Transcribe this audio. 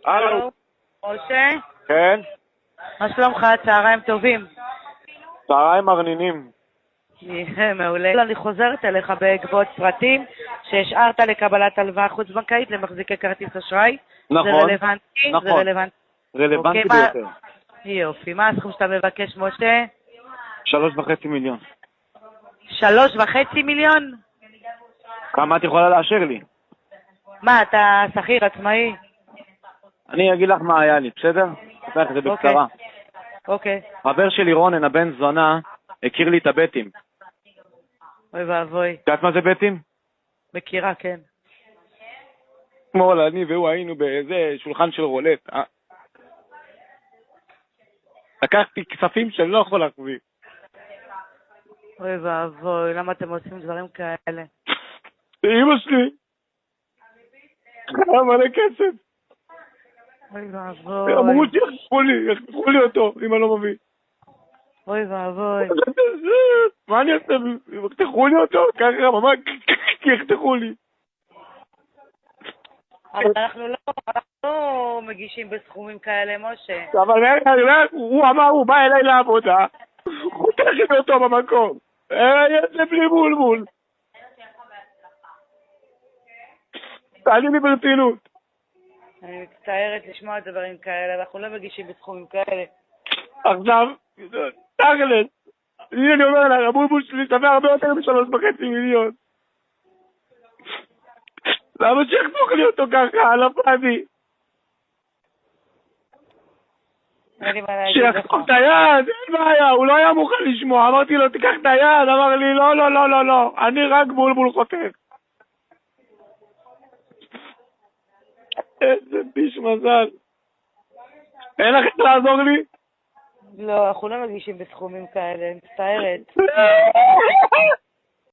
הלו. משה? כן? מה שלומך? צהריים טובים. צהריים מרנינים. מעולה. אני חוזרת אליך בעקבות פרטים שהשארת לקבלת הלוואה חוץ-בנקאית למחזיקי כרטיס אשראי. נכון. זה רלוונטי? נכון. זה רלוונטי. רלוונטי אוקיי, ביותר. יופי. מה הסכום שאתה מבקש, משה? 3.5 מיליון. 3.5 מיליון? כמה את יכולה לאשר לי? מה, אתה שכיר עצמאי? אני אגיד לך מה היה לי, בסדר? אספר לך את זה בקצרה. אוקיי. חבר שלי רונן, הבן זונה, הכיר לי את הבטים. אוי ואבוי. יודעת מה זה בטים? מכירה, כן. אתמול אני והוא היינו באיזה שולחן של רולט. לקחתי כספים שאני לא יכול להחזיר. אוי ואבוי, למה אתם עושים דברים כאלה? אמא שלי היה מלא כסף. אוי ואבוי. אמרו שיחתכו לי אותו אם אני לא מביא. אוי ואבוי. מה אני אעשה? יחתכו לי אותו? ככה ממש יחתכו לי. אבל אנחנו לא מגישים בסכומים כאלה, משה. אבל הוא אמר, הוא בא אליי לעבודה, חותך לי אותו במקום. זה בלי בולבול. תעלי לי ברצינות. אני מצטערת לשמוע דברים כאלה, אנחנו לא מגישים בסכומים כאלה. עכשיו, תכלס, הנה אני אומר לה, הבולבול שלי שווה הרבה יותר מ3.5 מיליון. למה שיחתוך לי אותו ככה, על הפרדי? שיחתוך את היד, אין בעיה, הוא לא היה מוכן לשמוע, אמרתי לו תיקח את היד, אמר לי לא, לא, לא, לא, לא, אני רק בולבול חותך. איזה ביש מזל. אין לך איך לעזור לי? לא, אנחנו לא מגישים בסכומים כאלה, אני מצטערת.